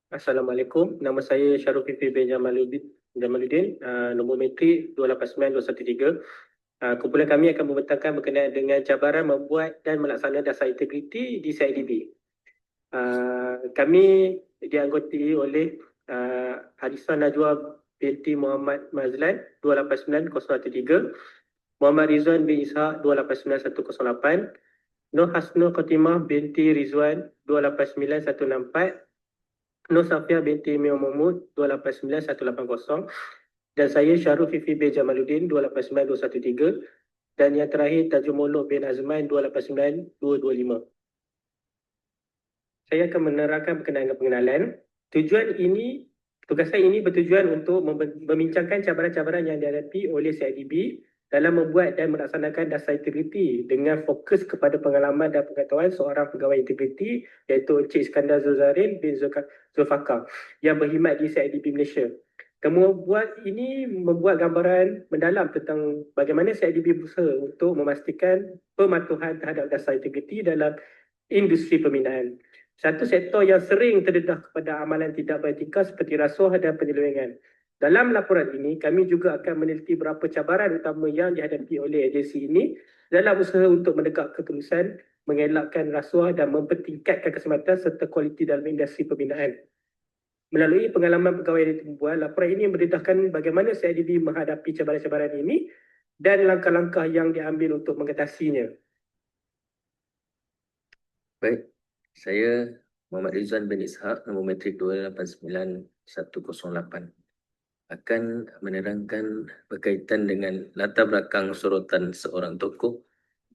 Assalamualaikum, nama saya Syarul Fifi bin Jamaluddin, nombor metrik 289213. Kumpulan kami akan membentangkan berkenaan dengan cabaran membuat dan melaksanakan dasar integriti di CIDB. Kami dianggoti oleh Hadisah Najwa binti Muhammad Mazlan 289013, Muhammad Rizwan bin Ishaq 289108, Nur Hasnul Khotimah binti Rizwan 289164, Nur Safia binti Mio Mahmud 289180, dan saya Syarul Fifi bin Jamaluddin 289213, dan yang terakhir Tajul Molok bin Azman 289225. Saya akan menerangkan berkenaan dengan pengenalan. Tugas saya ini bertujuan untuk membincangkan cabaran-cabaran yang dihadapi oleh CIDB dalam membuat dan melaksanakan dasar integriti dengan fokus kepada pengalaman dan pengetahuan seorang pegawai integriti iaitu Encik Iskandar Zulzarin bin Zulfaqar yang berkhidmat di CIDB Malaysia. Kemudian ini membuat gambaran mendalam tentang bagaimana CIDB berusaha untuk memastikan pematuhan terhadap dasar integriti dalam industri pembinaan. Satu sektor yang sering terdedah kepada amalan tidak beretika seperti rasuah dan penyelewengan. Dalam laporan ini, kami juga akan meneliti beberapa cabaran utama yang dihadapi oleh agensi ini dalam usaha untuk menegakkan ketulusan, mengelakkan rasuah dan mempertingkatkan keselamatan serta kualiti dalam industri pembinaan. Melalui pengalaman pegawai yang dibuat, laporan ini mendedahkan bagaimana CIDB menghadapi cabaran-cabaran ini dan langkah-langkah yang diambil untuk mengatasinya. Baik, saya Muhammad Rizwan bin Ishaq, nombor metrik 289108, akan menerangkan berkaitan dengan latar belakang sorotan seorang tokoh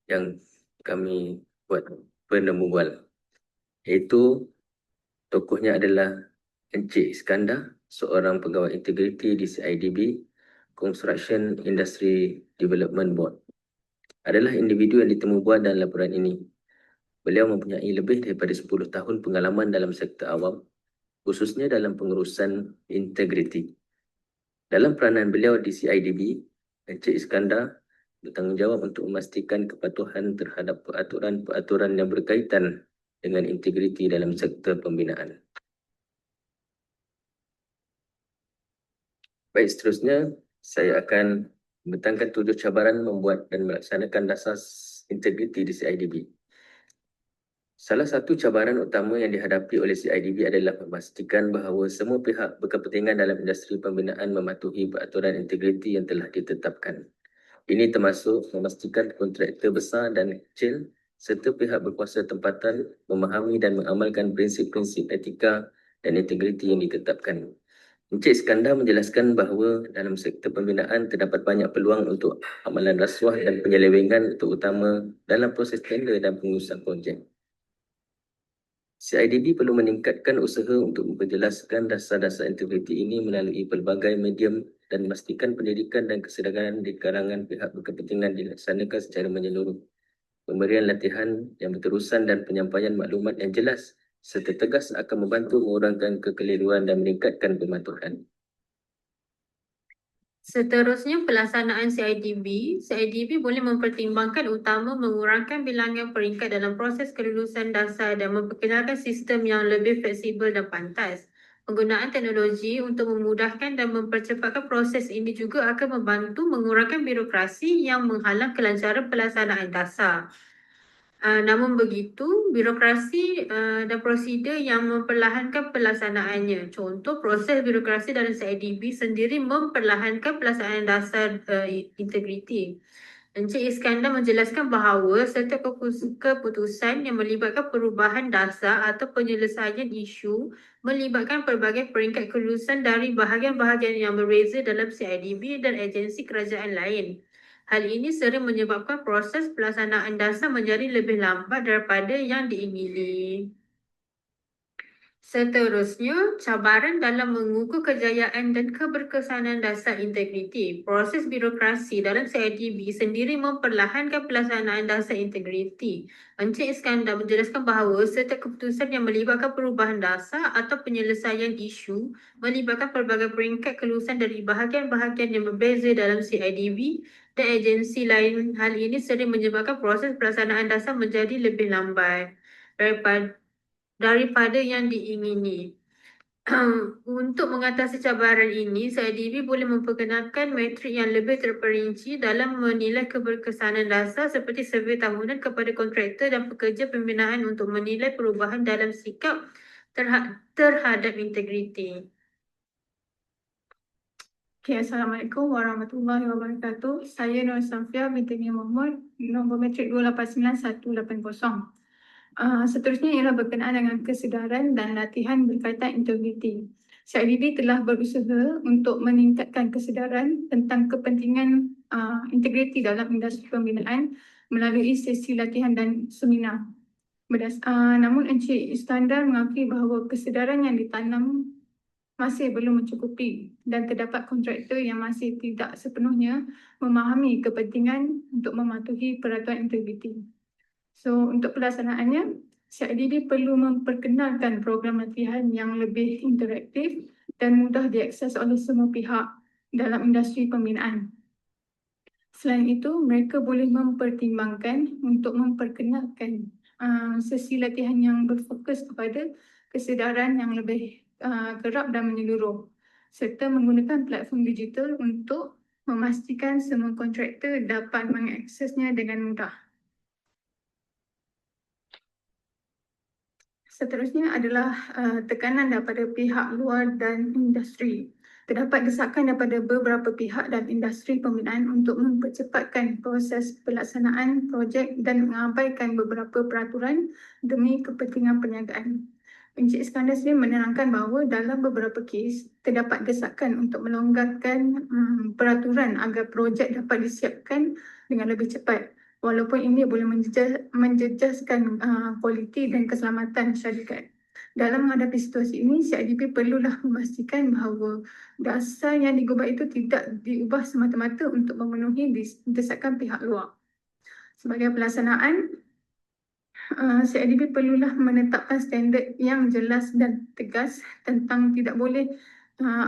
yang kami buat penemuan, iaitu tokohnya adalah Encik Iskandar, seorang pegawai integriti di CIDB, Construction Industry Development Board. Adalah individu yang ditemubuat dalam laporan ini. Beliau mempunyai lebih daripada 10 tahun pengalaman dalam sektor awam, khususnya dalam pengurusan integriti. Dalam peranan beliau di CIDB, Encik Iskandar bertanggungjawab untuk memastikan kepatuhan terhadap peraturan-peraturan yang berkaitan dengan integriti dalam sektor pembinaan. Baik, seterusnya saya akan membentangkan 7 cabaran membuat dan melaksanakan dasar integriti di CIDB. Salah satu cabaran utama yang dihadapi oleh CIDB adalah memastikan bahawa semua pihak berkepentingan dalam industri pembinaan mematuhi peraturan integriti yang telah ditetapkan. Ini termasuk memastikan kontraktor besar dan kecil serta pihak berkuasa tempatan memahami dan mengamalkan prinsip-prinsip etika dan integriti yang ditetapkan. Encik Iskandar menjelaskan bahawa dalam sektor pembinaan terdapat banyak peluang untuk amalan rasuah dan penyelewengan, terutama dalam proses tender dan pengurusan projek. CIDB perlu meningkatkan usaha untuk memperjelaskan dasar-dasar integriti ini melalui pelbagai medium dan memastikan pendidikan dan kesedaran di kalangan pihak berkepentingan dilaksanakan secara menyeluruh. Pemberian latihan yang berterusan dan penyampaian maklumat yang jelas serta tegas akan membantu mengurangkan kekeliruan dan meningkatkan pematuhan. Seterusnya, pelaksanaan CIDB. CIDB boleh mempertimbangkan utama mengurangkan bilangan peringkat dalam proses kelulusan dasar dan memperkenalkan sistem yang lebih fleksibel dan pantas. Penggunaan teknologi untuk memudahkan dan mempercepatkan proses ini juga akan membantu mengurangkan birokrasi yang menghalang kelancaran pelaksanaan dasar. Namun begitu, birokrasi dan prosedur yang memperlahankan pelaksanaannya. Contoh, proses birokrasi dalam CIDB sendiri memperlahankan pelaksanaan dasar integriti. Encik Iskandar menjelaskan bahawa setiap keputusan yang melibatkan perubahan dasar atau penyelesaian isu melibatkan pelbagai peringkat kelulusan dari bahagian-bahagian yang berbeza dalam CIDB dan agensi kerajaan lain. Hal ini sering menyebabkan proses pelaksanaan dasar menjadi lebih lambat daripada yang diingini. Seterusnya, cabaran dalam mengukur kejayaan dan keberkesanan dasar integriti. Proses birokrasi dalam CIDB sendiri memperlahankan pelaksanaan dasar integriti. Encik Iskandar menjelaskan bahawa setiap keputusan yang melibatkan perubahan dasar atau penyelesaian isu melibatkan pelbagai peringkat kelulusan dari bahagian-bahagian yang berbeza dalam CIDB dan agensi lain. Hal ini sering menyebabkan proses pelaksanaan dasar menjadi lebih lambat daripada yang diingini. Untuk mengatasi cabaran ini, CIDB boleh memperkenalkan metrik yang lebih terperinci dalam menilai keberkesanan dasar seperti survei tahunan kepada kontraktor dan pekerja pembinaan untuk menilai perubahan dalam sikap terhadap integriti. Okay, Assalamualaikum warahmatullahi wabarakatuh. Saya Nur Safia binti Mia Muhammad, nombor metrik 289180. Seterusnya ialah berkenaan dengan kesedaran dan latihan berkaitan integriti. CIDB telah berusaha untuk meningkatkan kesedaran tentang kepentingan integriti dalam industri pembinaan melalui sesi latihan dan seminar. Namun Encik Iskandar mengakui bahawa kesedaran yang ditanam masih belum mencukupi dan terdapat kontraktor yang masih tidak sepenuhnya memahami kepentingan untuk mematuhi peraturan integriti. So, untuk pelaksanaannya, CIDB perlu memperkenalkan program latihan yang lebih interaktif dan mudah diakses oleh semua pihak dalam industri pembinaan. Selain itu, mereka boleh mempertimbangkan untuk memperkenalkan sesi latihan yang berfokus kepada kesedaran yang lebih kerap dan menyeluruh serta menggunakan platform digital untuk memastikan semua kontraktor dapat mengaksesnya dengan mudah. Seterusnya adalah tekanan daripada pihak luar dan industri. Terdapat desakan daripada beberapa pihak dan industri pembinaan untuk mempercepatkan proses pelaksanaan projek dan mengabaikan beberapa peraturan demi kepentingan perniagaan. Encik Iskandar sendiri menerangkan bahawa dalam beberapa kes terdapat desakan untuk melonggarkan peraturan agar projek dapat disiapkan dengan lebih cepat. Walaupun ini boleh menjejaskan kualiti dan keselamatan syarikat. Dalam menghadapi situasi ini, CIDB perlulah memastikan bahawa dasar yang digubah itu tidak diubah semata-mata untuk memenuhi desakan pihak luar. Sebagai pelaksanaan, CIDB perlulah menetapkan standard yang jelas dan tegas tentang tidak boleh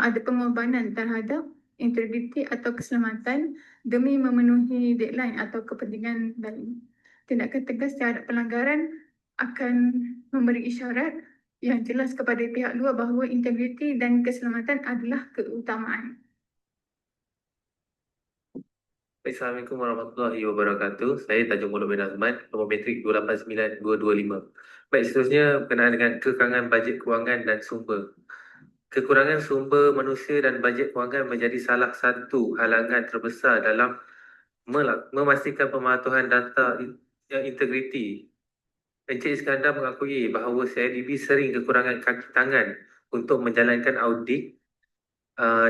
ada pengorbanan terhadap integriti atau keselamatan demi memenuhi deadline atau kepentingan lain. Tindakan tegas terhadap pelanggaran akan memberi isyarat yang jelas kepada pihak luar bahawa integriti dan keselamatan adalah keutamaan. Assalamualaikum warahmatullahi wabarakatuh. Saya Tanjung Muhammad bin Azman, nombor metrik 289225. Baik, seterusnya berkenaan dengan kekurangan bajet kewangan dan sumber. Kekurangan sumber manusia dan bajet kewangan menjadi salah satu halangan terbesar dalam memastikan pematuhan data yang integriti. Encik Iskandar mengakui bahawa CIDB sering kekurangan kaki tangan untuk menjalankan audit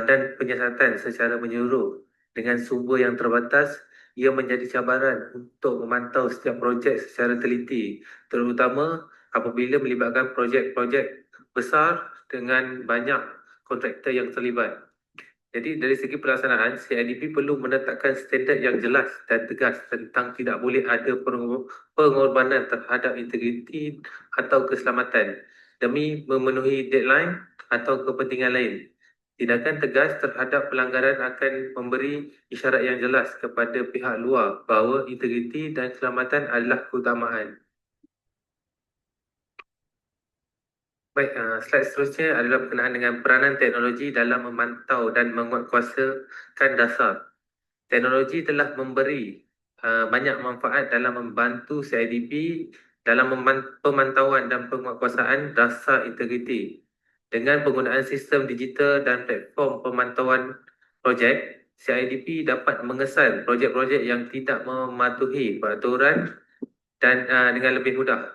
dan penyiasatan secara menyeluruh. Dengan sumber yang terbatas, ia menjadi cabaran untuk memantau setiap projek secara teliti, terutama apabila melibatkan projek-projek besar dengan banyak kontraktor yang terlibat. Jadi dari segi pelaksanaan, CIDB perlu menetapkan standard yang jelas dan tegas tentang tidak boleh ada pengorbanan terhadap integriti atau keselamatan demi memenuhi deadline atau kepentingan lain. Tindakan tegas terhadap pelanggaran akan memberi isyarat yang jelas kepada pihak luar bahawa integriti dan keselamatan adalah keutamaan. Baik, slide seterusnya adalah berkenaan dengan peranan teknologi dalam memantau dan menguatkuasakan dasar. Teknologi telah memberi banyak manfaat dalam membantu CIDB dalam pemantauan dan penguatkuasaan dasar integriti. Dengan penggunaan sistem digital dan platform pemantauan projek, CIDB dapat mengesan projek-projek yang tidak mematuhi peraturan dan dengan lebih mudah.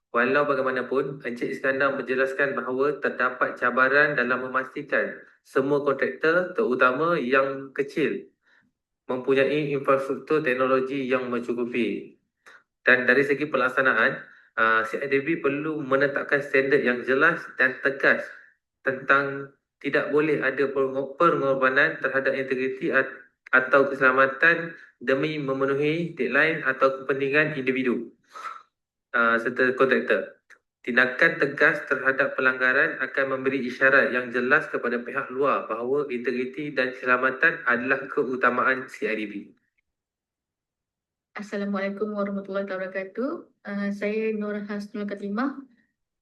Walau bagaimanapun, Encik Iskandar menjelaskan bahawa terdapat cabaran dalam memastikan semua kontraktor, terutama yang kecil, mempunyai infrastruktur teknologi yang mencukupi. Dan dari segi pelaksanaan, CIDB perlu menetapkan standard yang jelas dan tegas tentang tidak boleh ada pengorbanan terhadap integriti atau keselamatan demi memenuhi deadline atau kepentingan individu serta kontraktor. Tindakan tegas terhadap pelanggaran akan memberi isyarat yang jelas kepada pihak luar bahawa integriti dan keselamatan adalah keutamaan CIDB. Assalamualaikum warahmatullahi wabarakatuh. Saya Nur Hasnul Katimah,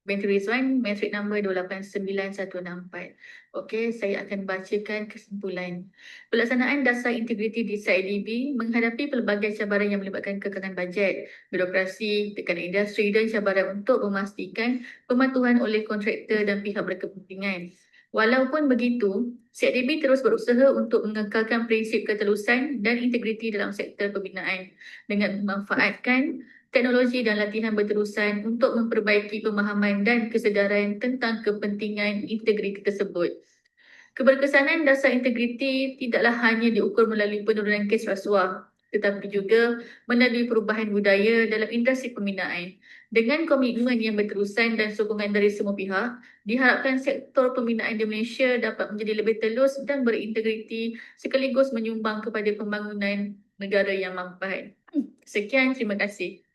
Battery Rizwan, metrik nombor 289164. Okey, saya akan bacakan kesimpulan. Pelaksanaan dasar integriti di CIDB menghadapi pelbagai cabaran yang melibatkan kekangan bajet, birokrasi, tekanan industri dan cabaran untuk memastikan pematuhan oleh kontraktor dan pihak berkepentingan. Walaupun begitu, CIDB terus berusaha untuk mengekalkan prinsip ketelusan dan integriti dalam sektor pembinaan dengan memanfaatkan teknologi dan latihan berterusan untuk memperbaiki pemahaman dan kesedaran tentang kepentingan integriti tersebut. Keberkesanan dasar integriti tidaklah hanya diukur melalui penurunan kes rasuah, tetapi juga melalui perubahan budaya dalam industri pembinaan. Dengan komitmen yang berterusan dan sokongan dari semua pihak, diharapkan sektor pembinaan di Malaysia dapat menjadi lebih telus dan berintegriti sekaligus menyumbang kepada pembangunan negara yang mampan. Sekian, terima kasih.